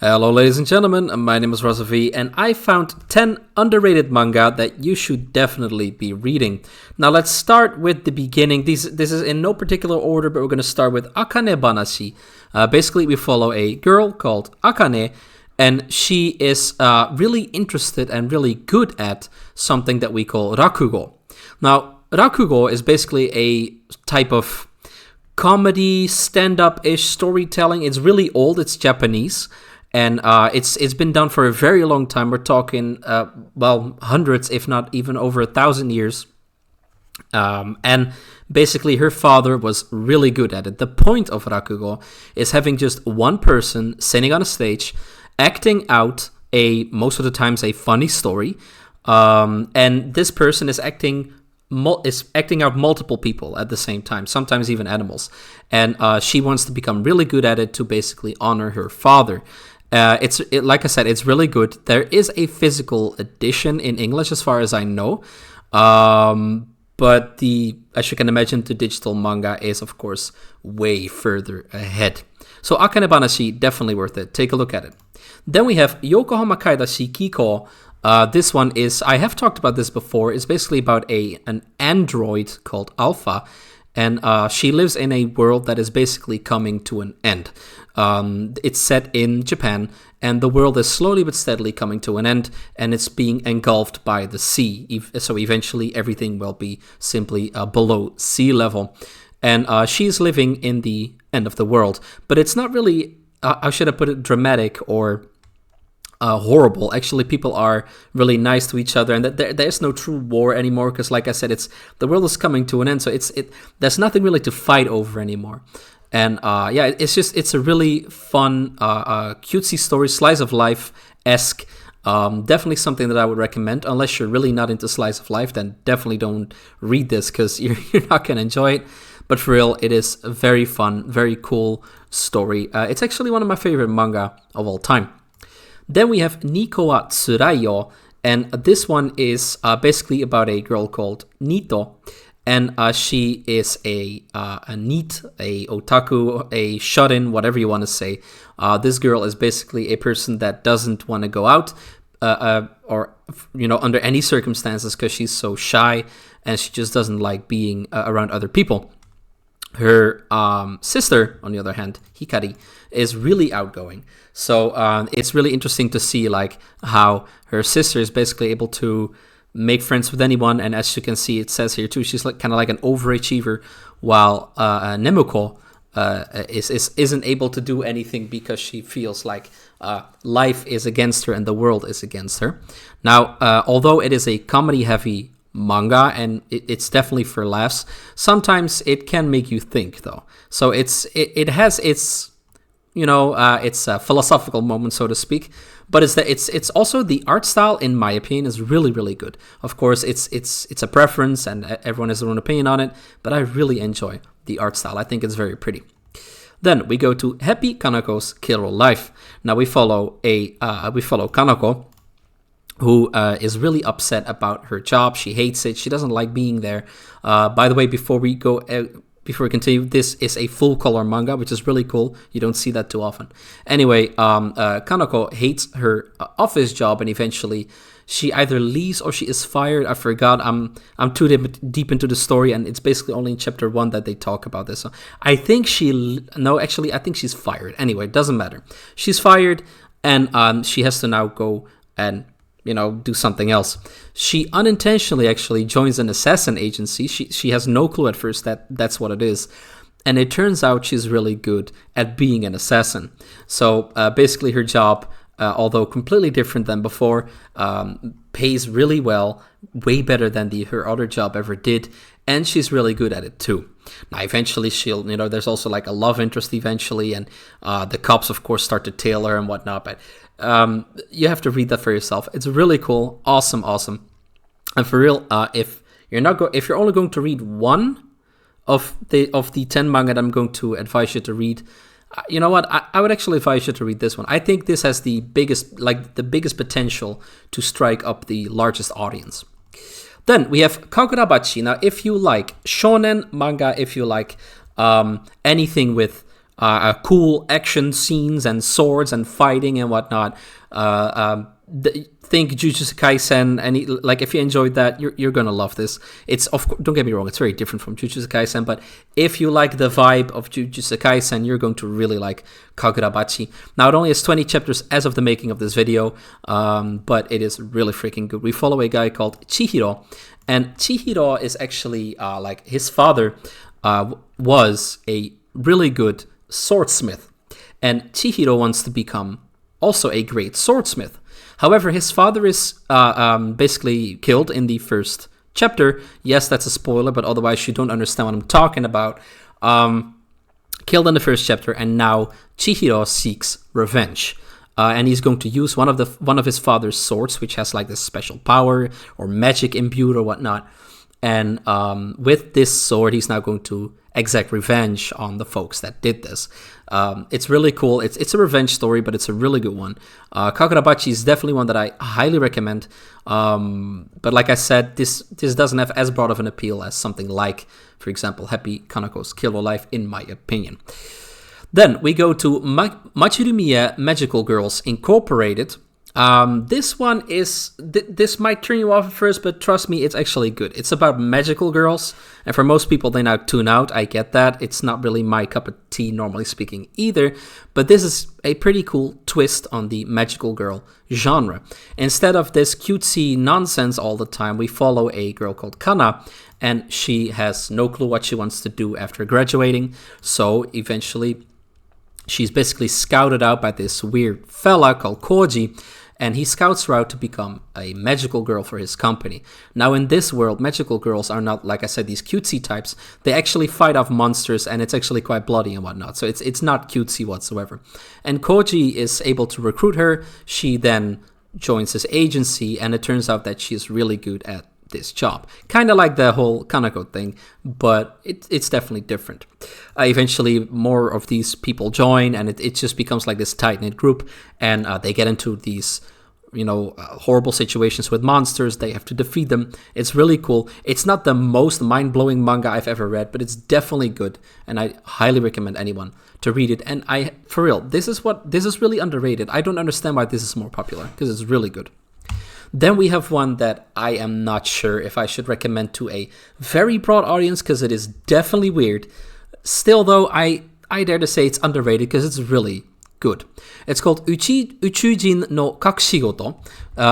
Hello, ladies and gentlemen. My name is Razovy, and I found 10 underrated manga that you should definitely be reading. Now, let's start with the beginning. This is in no particular order, but we're going to start with Akana-banashi. Basically, we follow a girl called Akane, and she is really interested and really good at something that we call Rakugo. Now, Rakugo is basically a type of comedy, stand-up-ish storytelling. It's really old. It's Japanese. And it's been done for a very long time. We're talking, hundreds, if not even over 1,000 years. And basically, her father was really good at it. The point of Rakugo is having just one person sitting on a stage, acting out most of the times a funny story. And this person is acting out multiple people at the same time, sometimes even animals. And she wants to become really good at it to basically honor her father. Like I said, it's really good. There is a physical edition in English, as far as I know. But as you can imagine, the digital manga is, of course, way further ahead. So Akana-banashi, definitely worth it. Take a look at it. Then we have Yokohama Kaidashi Kikou. This one is, I have talked about this before. It's basically about an android called Alpha. And she lives in a world that is basically coming to an end. It's set in Japan, and the world is slowly but steadily coming to an end, and it's being engulfed by the sea. So eventually everything will be simply below sea level. And she's living in the end of the world. But it's not really, how should I put it, dramatic or horrible. Actually, people are really nice to each other, and there's no true war anymore, because like I said, the world is coming to an end, so there's nothing really to fight over anymore. And it's a really fun, cutesy story, slice of life-esque. Definitely something that I would recommend. Unless you're really not into slice of life, then definitely don't read this, because you're not gonna enjoy it. But for real, it is a very fun, very cool story. It's actually one of my favorite manga of all time. Then we have Neeko wa Tsurai, and this one is basically about a girl called Nito, and she is a NEET, a otaku, a shut-in, whatever you want to say. This girl is basically a person that doesn't want to go out, or under any circumstances, because she's so shy, and she just doesn't like being around other people. Her sister, on the other hand, Hikari, is really outgoing. So it's really interesting to see like how her sister is basically able to make friends with anyone. And as you can see, it says here too, she's like kind of like an overachiever, while Neeko isn't able to do anything because she feels like life is against her and the world is against her. Now, although it is a comedy-heavy manga and it's definitely for laughs, sometimes it can make you think though. So it has its it's a philosophical moment, so to speak, but it's also the art style, in my opinion, is really, really good. Of course, it's a preference and everyone has their own opinion on it, but I really enjoy the art style. I think it's very pretty. Then we go to Happy Kanako's Killer Life. Now we follow Kanako, who is really upset about her job. She hates it. She doesn't like being there. By the way, before we continue, this is a full-color manga, which is really cool. You don't see that too often. Anyway, Kanako hates her office job, and eventually she either leaves or she is fired. I forgot. I'm too deep into the story, and it's basically only in chapter 1 that they talk about this. So I think I think she's fired. Anyway, it doesn't matter. She's fired, and she has to now go and do something else. She unintentionally actually joins an assassin agency. She has no clue at first that that's what it is. And it turns out she's really good at being an assassin. So basically her job, although completely different than before, pays really well, way better than her other job ever did. And she's really good at it too. Now, eventually she'll, there's also like a love interest eventually. And the cops, of course, start to tail her and whatnot. But you have to read that for yourself. It's really cool. Awesome. And for real, if you're only going to read one of the 10 manga that I'm going to advise you to read, you know what? I would actually advise you to read this one. I think this has the biggest potential to strike up the largest audience. Then we have Kagurabachi. Now, if you like shonen manga, if you like anything with cool action scenes and swords and fighting and whatnot. Think Jujutsu Kaisen, and if you enjoyed that, you're gonna love this. It's don't get me wrong, it's very different from Jujutsu Kaisen, but if you like the vibe of Jujutsu Kaisen, you're going to really like Kagurabachi. Now it only has 20 chapters as of the making of this video, but it is really freaking good. We follow a guy called Chihiro, and Chihiro is actually his father was a really good swordsmith, and Chihiro wants to become also a great swordsmith. However, his father is basically killed in the first chapter. Yes, that's a spoiler, but otherwise you don't understand what I'm talking about. Killed in the first chapter, and now Chihiro seeks revenge. And he's going to use one of his father's swords, which has like this special power or magic imbued or whatnot. And with this sword, he's now going to exact revenge on the folks that did this. It's really cool. It's a revenge story, but it's a really good one. Kagurabachi is definitely one that I highly recommend. But like I said, this doesn't have as broad of an appeal as something like, for example, Happy Kanako's Killer Life, in my opinion. Then we go to Magilumiere Magical Girls Incorporated. This one is, this might turn you off at first, but trust me, it's actually good. It's about magical girls, and for most people, they now tune out. I get that. It's not really my cup of tea, normally speaking, either, but this is a pretty cool twist on the magical girl genre. Instead of this cutesy nonsense all the time, we follow a girl called Kana, and she has no clue what she wants to do after graduating, so eventually she's basically scouted out by this weird fella called Koji, and he scouts her out to become a magical girl for his company. Now, in this world, magical girls are not, like I said, these cutesy types. They actually fight off monsters, and it's actually quite bloody and whatnot, so it's not cutesy whatsoever. And Koji is able to recruit her. She then joins his agency, and it turns out that she's really good at this job. Kind of like the whole Kanako thing, but it's definitely different. Eventually, more of these people join, and it just becomes like this tight-knit group, and they get into these, horrible situations with monsters. They have to defeat them. It's really cool. It's not the most mind-blowing manga I've ever read, but it's definitely good, and I highly recommend anyone to read it. And for real, this is really underrated. I don't understand why this is more popular, because it's really good. Then we have one that I am not sure if I should recommend to a very broad audience, because it is definitely weird. Still, though, I dare to say it's underrated because it's really good. It's called Uchuujin no Kakushigoto,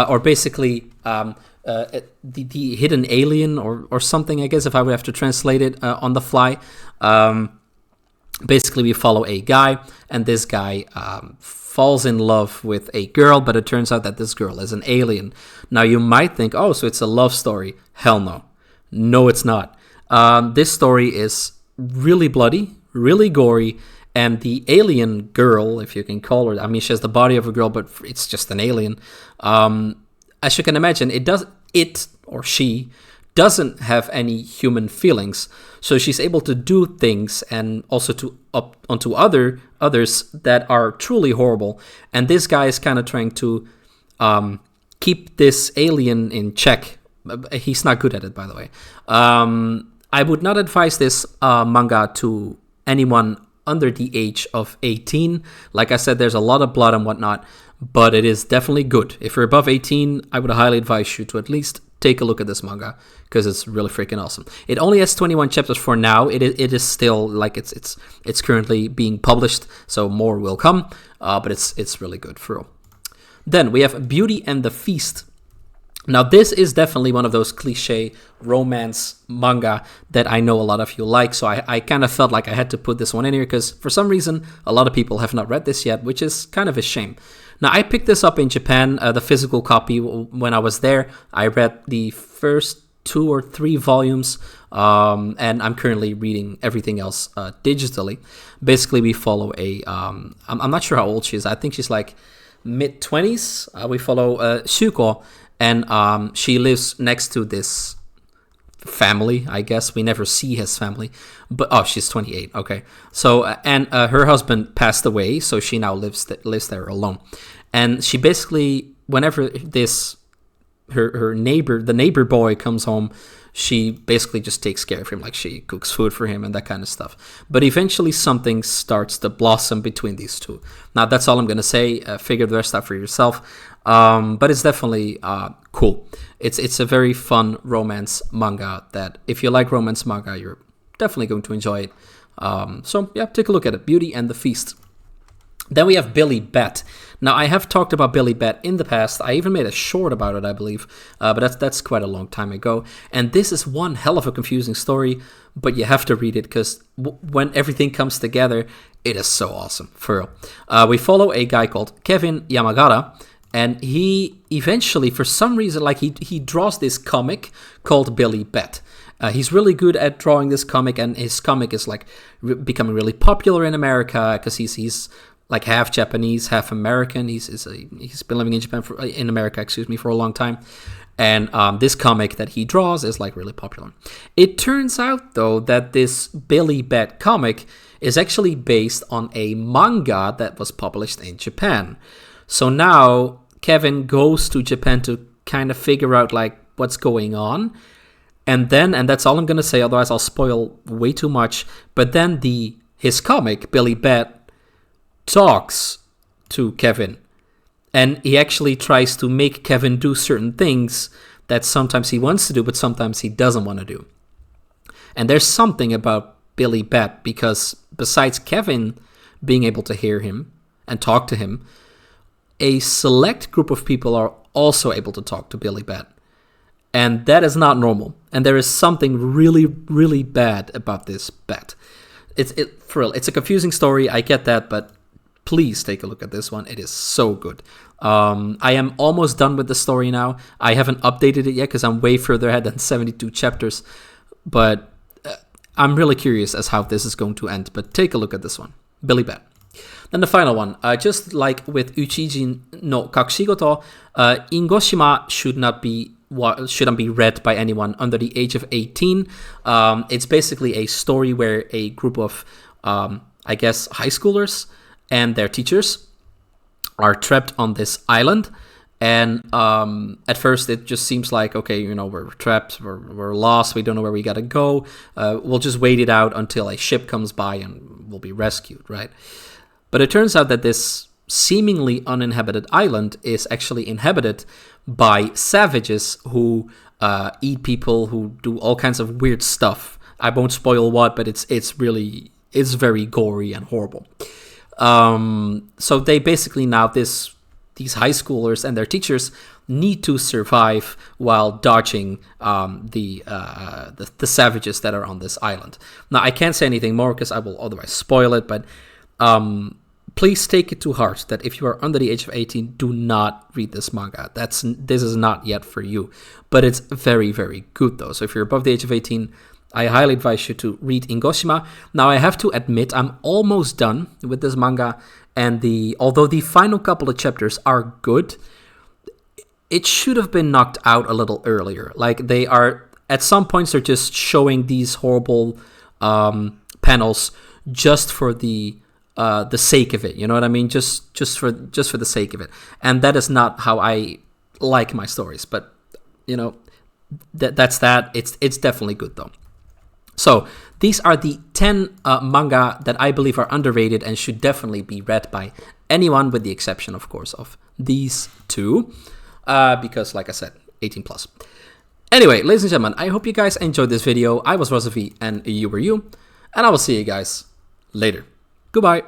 or basically the hidden alien or something, I guess, if I would have to translate it on the fly. Basically, we follow a guy, and this guy falls in love with a girl, but it turns out that this girl is an alien. Now, you might think, oh, so it's a love story. Hell no. No, it's not. This story is really bloody, really gory, and the alien girl, if you can call her, I mean, she has the body of a girl, but it's just an alien. As you can imagine, she doesn't have any human feelings, so she's able to do things and also to up onto others that are truly horrible. And this guy is kind of trying to keep this alien in check. He's not good at it, by the way. I would not advise this manga to anyone under the age of 18. Like I said, there's a lot of blood and whatnot, but it is definitely good. If you're above 18, I would highly advise you to at least take a look at this manga, because it's really freaking awesome. It only has 21 chapters for now. It is still like it's currently being published, so more will come. But it's really good for real. Then we have Beauty and the Feast. Now, this is definitely one of those cliche romance manga that I know a lot of you like, so I kind of felt like I had to put this one in here, because for some reason, a lot of people have not read this yet, which is kind of a shame. Now, I picked this up in Japan, the physical copy, when I was there. I read the first 2 or 3 volumes, and I'm currently reading everything else digitally. Basically, we follow I'm not sure how old she is. I think she's like mid-20s. We follow Shuko, and she lives next to this family, I guess. We never see his family, but she's 28. Okay, so and her husband passed away, so she now lives there alone. And she basically, whenever the neighbor boy comes home, she basically just takes care of him, like she cooks food for him and that kind of stuff. But eventually something starts to blossom between these two. Now that's all I'm gonna say. Figure the rest out for yourself. But it's definitely cool. It's a very fun romance manga that if you like romance manga, you're definitely going to enjoy it. So yeah, take a look at it. Beauty and the Feast. Then we have Billy Bat. Now, I have talked about Billy Bat in the past. I even made a short about it, I believe. But that's quite a long time ago. And this is one hell of a confusing story. But you have to read it because when everything comes together, it is so awesome. For real. We follow a guy called Kevin Yamagata. And he eventually, for some reason, like he draws this comic called Billy Bat. He's really good at drawing this comic. And his comic is like becoming really popular in America because he's like half Japanese, half American. He's been living in Japan in America, for a long time. And this comic that he draws is like really popular. It turns out though that this Billy Bat comic is actually based on a manga that was published in Japan. So now Kevin goes to Japan to kind of figure out like what's going on. And that's all I'm gonna say, otherwise I'll spoil way too much. But then his comic, Billy Bat, talks to Kevin, and he actually tries to make Kevin do certain things that sometimes he wants to do, but sometimes he doesn't want to do. And there's something about Billy Bat, because besides Kevin being able to hear him and talk to him, a select group of people are also able to talk to Billy Bat. And that is not normal. And there is something really, really bad about this bat. For real, it's a confusing story, I get that, but please take a look at this one. It is so good. I am almost done with the story now. I haven't updated it yet because I'm way further ahead than 72 chapters. But I'm really curious as how this is going to end. But take a look at this one. Billy Bat. Then the final one. Just like with Uchuujin no Kakushigoto, Ingoshima shouldn't be read by anyone under the age of 18. It's basically a story where a group of, I guess, high schoolers and their teachers are trapped on this island. And at first it just seems like, okay, we're trapped, we're lost, we don't know where we gotta go. We'll just wait it out until a ship comes by and we'll be rescued, right? But it turns out that this seemingly uninhabited island is actually inhabited by savages who eat people, who do all kinds of weird stuff. I won't spoil what, but it's very gory and horrible. So they basically now, these high schoolers and their teachers need to survive while dodging the savages that are on this island. Now, I can't say anything more because I will otherwise spoil it, but please take it to heart that if you are under the age of 18, do not read this manga. This is not yet for you. But it's very, very good though. So if you're above the age of 18, I highly advise you to read Ingoshima. Now, I have to admit, I'm almost done with this manga, and although the final couple of chapters are good, it should have been knocked out a little earlier. Like, they are, at some points, they're just showing these horrible panels just for the sake of it. You know what I mean? Just for the sake of it. And that is not how I like my stories. But that's that. It's definitely good though. So these are the 10 manga that I believe are underrated and should definitely be read by anyone, with the exception, of course, of these two. Because, like I said, 18 plus. Anyway, ladies and gentlemen, I hope you guys enjoyed this video. I was Razovy and you were you. And I will see you guys later. Goodbye.